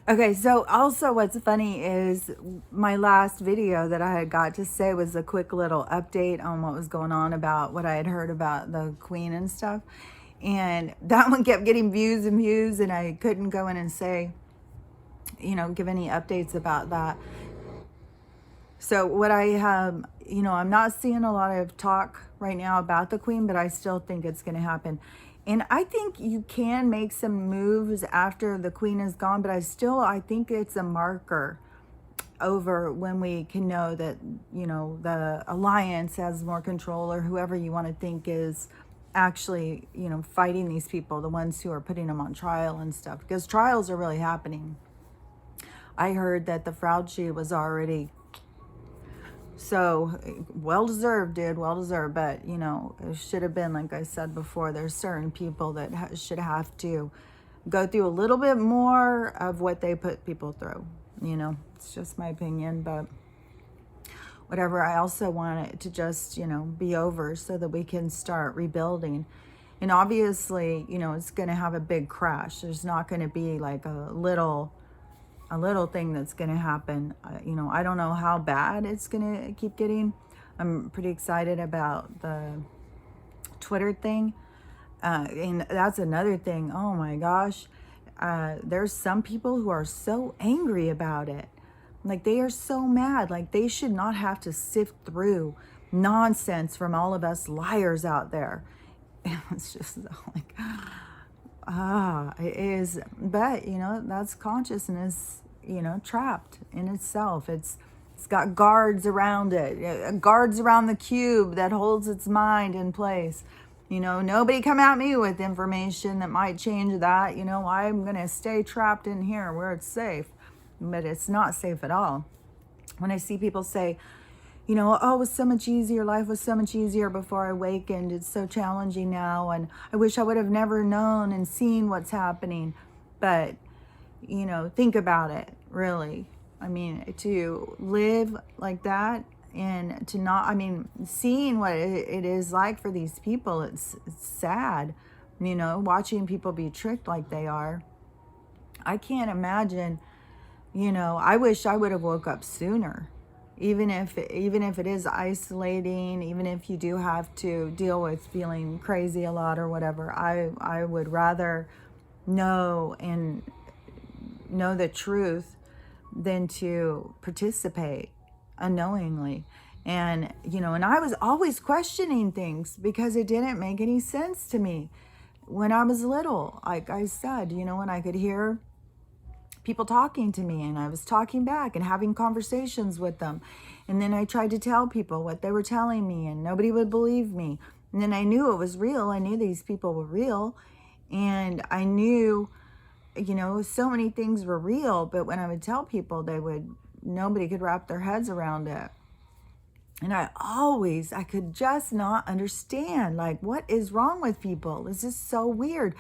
Okay, so also what's funny is my last video that I had got to say was a quick little update on what was going on about what I had heard about the Queen and stuff. And that one kept getting views and views, and I couldn't go in and say, give any updates about that. So what I have, I'm not seeing a lot of talk right now about the Queen, but I still think it's going to happen. And I think you can make some moves after the Queen is gone, but I think it's a marker over when we can know that, the alliance has more control, or whoever you want to think is actually, fighting these people, the ones who are putting them on trial and stuff, because trials are really happening. I heard that the Fraudschi was already, so well deserved, dude, well deserved. But it should have been, like I said before, there's certain people that should have to go through a little bit more of what they put people through. It's just my opinion, but whatever. I also want it to just be over so that we can start rebuilding. And obviously, it's going to have a big crash. There's not going to be like a little thing that's going to happen. I don't know how bad it's going to keep getting. I'm pretty excited about the Twitter thing. And that's another thing. Oh my gosh. There's some people who are so angry about it. Like, they are so mad. Like, they should not have to sift through nonsense from all of us liars out there. It's just like, it is. But that's consciousness, trapped in itself. It's got guards around it, guards around the cube that holds its mind in place. Nobody come at me with information that might change that. I'm gonna stay trapped in here where it's safe. But it's not safe at all. When I see people say, oh, it was so much easier, life was so much easier before I awakened, it's so challenging now, and I wish I would have never known and seen what's happening. But think about it, really. I mean, to live like that, and to not, seeing what it is like for these people, it's sad. Watching people be tricked like they are. I can't imagine. I wish I would have woke up sooner. Even if it is isolating, even if you do have to deal with feeling crazy a lot or whatever, I would rather know the truth than to participate unknowingly. And and I was always questioning things because it didn't make any sense to me when I was little. Like I said, when I could hear people talking to me and I was talking back and having conversations with them, and then I tried to tell people what they were telling me and nobody would believe me. And then I knew it was real. I knew these people were real, and I knew so many things were real, but when I would tell people, nobody could wrap their heads around it. And I could just not understand, like, what is wrong with people? This is so weird,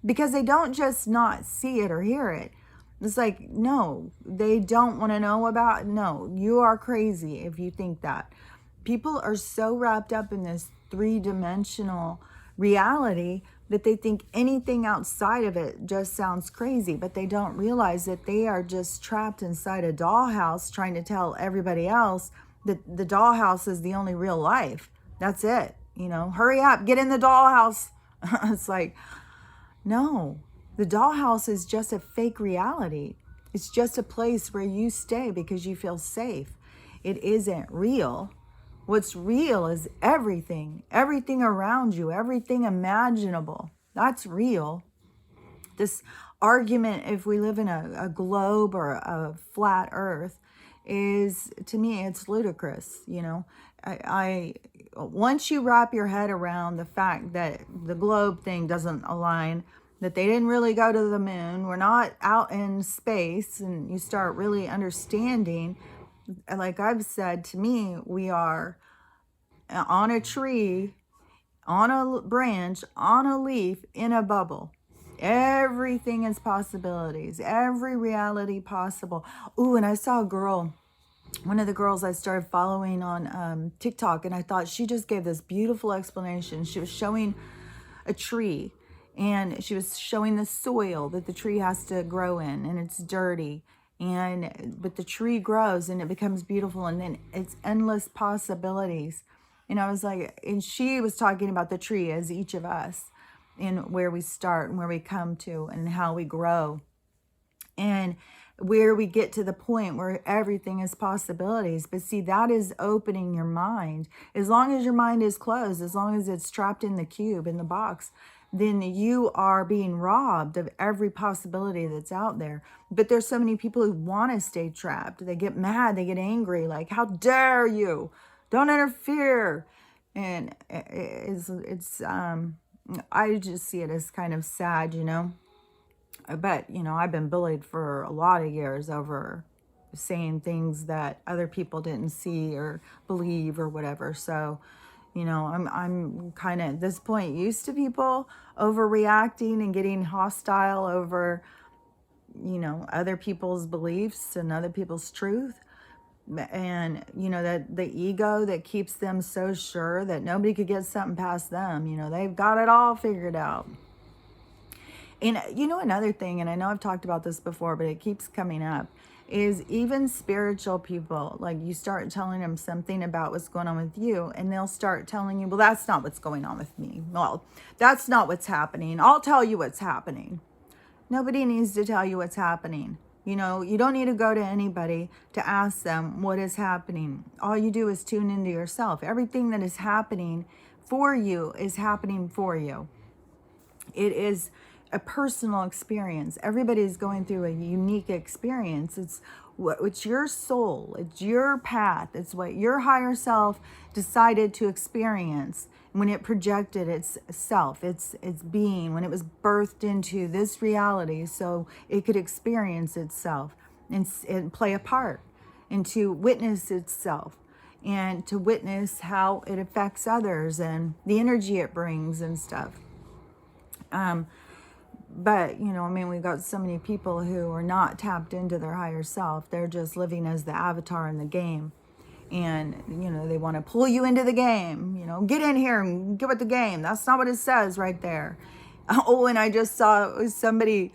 because they don't just not see it or hear it. It's like, no, they don't want to know about it. No, you are crazy if you think that. People are so wrapped up in this three-dimensional reality that they think anything outside of it just sounds crazy, but they don't realize that they are just trapped inside a dollhouse trying to tell everybody else that the dollhouse is the only real life. That's it. Hurry up, get in the dollhouse. It's like, no, the dollhouse is just a fake reality. It's just a place where you stay because you feel safe. It isn't real. What's real is everything around you, everything imaginable. That's real. This argument, if we live in a globe or a flat earth, is, to me, it's ludicrous. I once you wrap your head around the fact that the globe thing doesn't align, that they didn't really go to the moon, we're not out in space, and you start really understanding, like I've said, to me, we are on a tree, on a branch, on a leaf, in a bubble. Everything is possibilities, every reality possible. Ooh, and I saw a girl, one of the girls I started following on TikTok, and I thought she just gave this beautiful explanation. She was showing a tree, And she was showing the soil that the tree has to grow in, and it's dirty. But the tree grows and it becomes beautiful, and then it's endless possibilities. And I was like, and she was talking about the tree as each of us, and where we start and where we come to and how we grow, and where we get to the point where everything is possibilities. But see, that is opening your mind. As long as your mind is closed, as long as it's trapped in the cube, in the box, then you are being robbed of every possibility that's out there. But there's so many people who want to stay trapped. They get mad, they get angry, like, how dare you? Don't interfere. And I just see it as kind of sad, you know. But, you know, I've been bullied for a lot of years over saying things that other people didn't see or believe or whatever. So, you know, I'm kind of at this point used to people overreacting and getting hostile over, you know, other people's beliefs and other people's truth. And, you know, that the ego that keeps them so sure that nobody could get something past them. You know, they've got it all figured out. And, you know, another thing, and I know I've talked about this before, but it keeps coming up, is even spiritual people, like you start telling them something about what's going on with you, and they'll start telling you, well, that's not what's going on with me. Well, that's not what's happening. I'll tell you what's happening. Nobody needs to tell you what's happening. You know, you don't need to go to anybody to ask them what is happening. All you do is tune into yourself. Everything that is happening for you is happening for you. It is a personal experience. Everybody's going through a unique experience. It's your soul. It's your path. It's what your higher self decided to experience when it projected its self, its being, when it was birthed into this reality, so it could experience itself and play a part, and to witness itself, and to witness how it affects others and the energy it brings and stuff. But, you know, I mean, we've got so many people who are not tapped into their higher self. They're just living as the avatar in the game. And, you know, they want to pull you into the game. You know, get in here and get with the game. That's not what it says right there. Oh, and I just saw somebody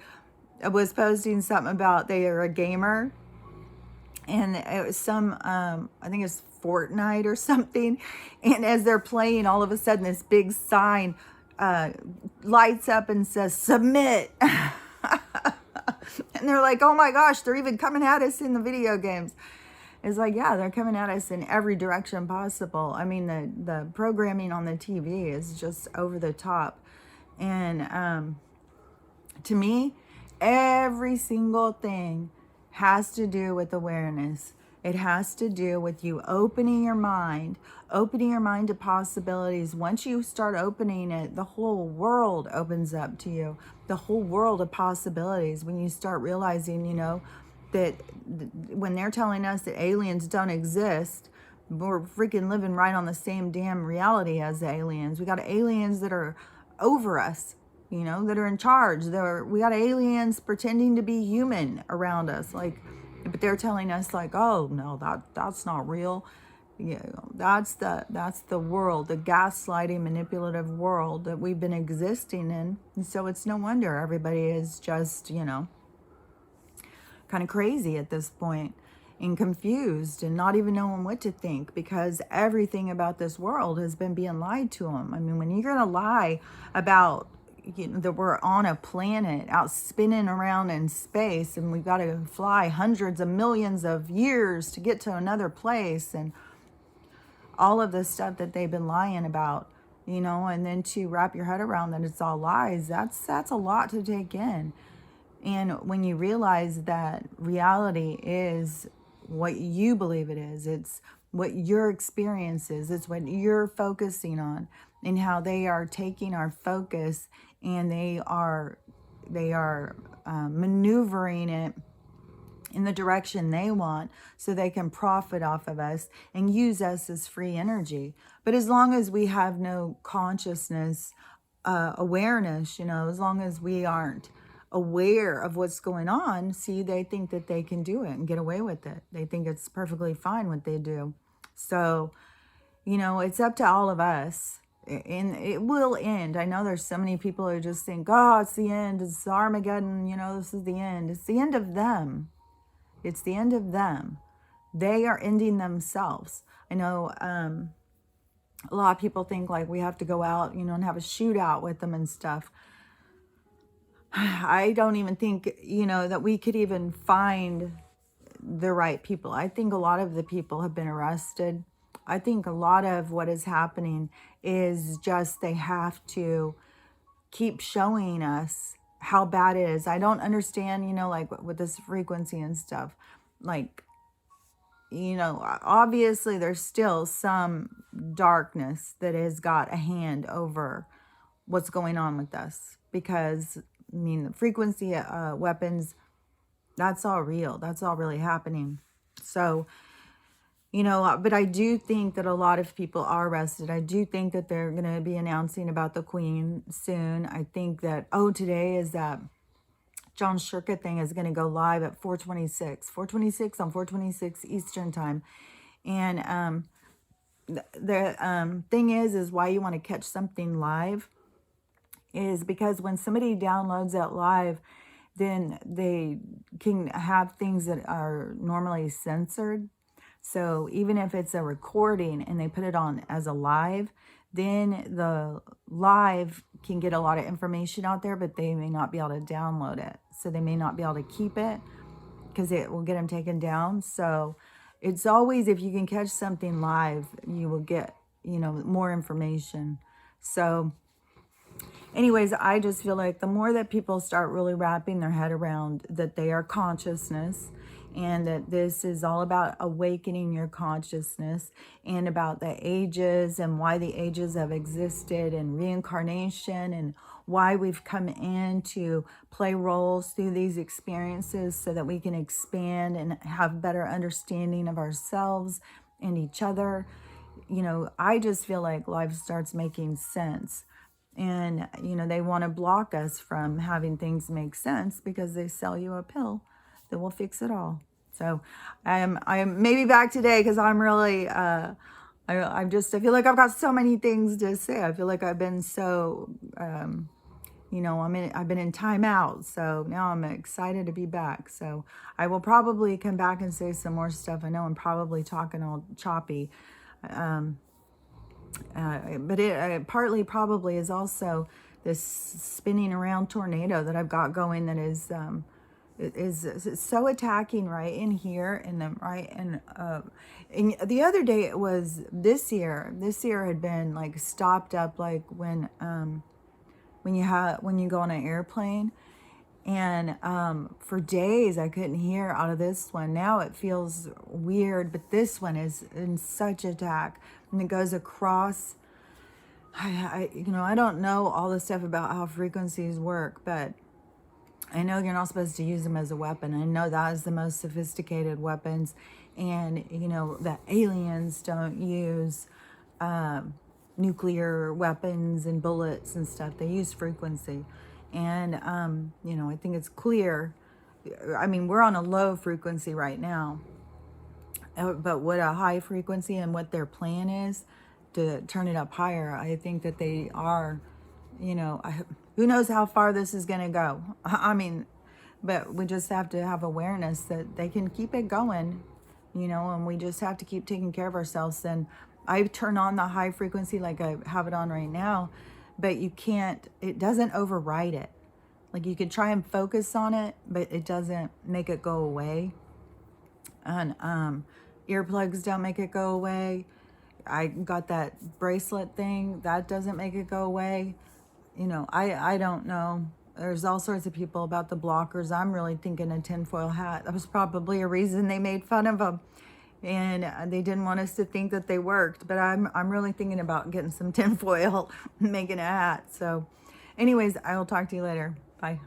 was posting something about they are a gamer. And it was some, I think it's Fortnite or something. And as they're playing, all of a sudden this big sign lights up and says submit. And they're like, oh my gosh, they're even coming at us in the video games. It's like, yeah, they're coming at us in every direction possible. I mean, the programming on the TV is just over the top. And to me, every single thing has to do with awareness. It has to do with you opening your mind to possibilities. Once you start opening it, the whole world opens up to you. The whole world of possibilities. When you start realizing, you know, that when they're telling us that aliens don't exist, we're freaking living right on the same damn reality as the aliens. We got aliens that are over us, you know, that are in charge. We got aliens pretending to be human around us, like, but they're telling us like, oh no, that's not real. You know, that's the world, the gaslighting, manipulative world that we've been existing in. And so it's no wonder everybody is just, you know, kind of crazy at this point and confused and not even knowing what to think, because everything about this world has been being lied to them. I mean, when you're going to lie about, you know, that we're on a planet out spinning around in space and we've got to fly hundreds of millions of years to get to another place, and all of the stuff that they've been lying about, you know, and then to wrap your head around that it's all lies, that's a lot to take in. And when you realize that reality is what you believe it is, it's what your experience is, it's what you're focusing on, and how they are taking our focus and they are maneuvering it in the direction they want so they can profit off of us and use us as free energy. But as long as we have no consciousness, awareness, you know, as long as we aren't aware of what's going on, see, they think that they can do it and get away with it. They think it's perfectly fine what they do. So, you know, it's up to all of us And it will end. I know there's so many people who just think, oh, it's the end, it's Armageddon, this is the end. It's the end of them. It's the end of them. They are ending themselves. I know a lot of people think like we have to go out, and have a shootout with them and stuff. I don't even think, that we could even find the right people. I think a lot of the people have been arrested. I think a lot of what is happening is just they have to keep showing us how bad it is. I don't understand, like with this frequency and stuff. Like, obviously there's still some darkness that has got a hand over what's going on with us. Because, the frequency weapons, that's all real. That's all really happening. So, but I do think that a lot of people are arrested. I do think that they're going to be announcing about the Queen soon. I think that, today is that John Shirka thing is going to go live at 4:26 on 4:26 Eastern time. And the thing is why you want to catch something live is because when somebody downloads that live, then they can have things that are normally censored. So even if it's a recording and they put it on as a live, then the live can get a lot of information out there, but they may not be able to download it. So they may not be able to keep it because it will get them taken down. So it's always, if you can catch something live, you will get, more information. So anyways, I just feel like the more that people start really wrapping their head around that they are consciousness, and that this is all about awakening your consciousness, and about the ages and why the ages have existed, and reincarnation, and why we've come in to play roles through these experiences so that we can expand and have better understanding of ourselves and each other. I just feel like life starts making sense. And, they want to block us from having things make sense because they sell you a pill that will fix it all. So I'm maybe back today because I'm really, I feel like I've got so many things to say. I feel like I've been so, I've been in timeout. So now I'm excited to be back. So I will probably come back and say some more stuff. I know I'm probably talking all choppy. But it partly probably is also this spinning around tornado that I've got going that is so attacking right in here and then right and the other day it was this year had been like stopped up like when you go on an airplane. And for days I couldn't hear out of this one. Now it feels weird, but this one is in such attack, and it goes across. I don't know all the stuff about how frequencies work, but I know you're not supposed to use them as a weapon. I know that is the most sophisticated weapons, and that aliens don't use nuclear weapons and bullets and stuff. They use frequency. And, I think it's clear. I mean, we're on a low frequency right now. But what a high frequency and what their plan is to turn it up higher, I think that they are, who knows how far this is going to go. I mean, but we just have to have awareness that they can keep it going, and we just have to keep taking care of ourselves. And I turn on the high frequency like I have it on right now. But it doesn't override it. Like you can try and focus on it, but it doesn't make it go away. And earplugs don't make it go away. I got that bracelet thing, that doesn't make it go away. I don't know. There's all sorts of people about the blockers. I'm really thinking a tinfoil hat. That was probably a reason they made fun of them. And they didn't want us to think that they worked, but I'm really thinking about getting some tinfoil and making a hat. So anyways, I will talk to you later. Bye.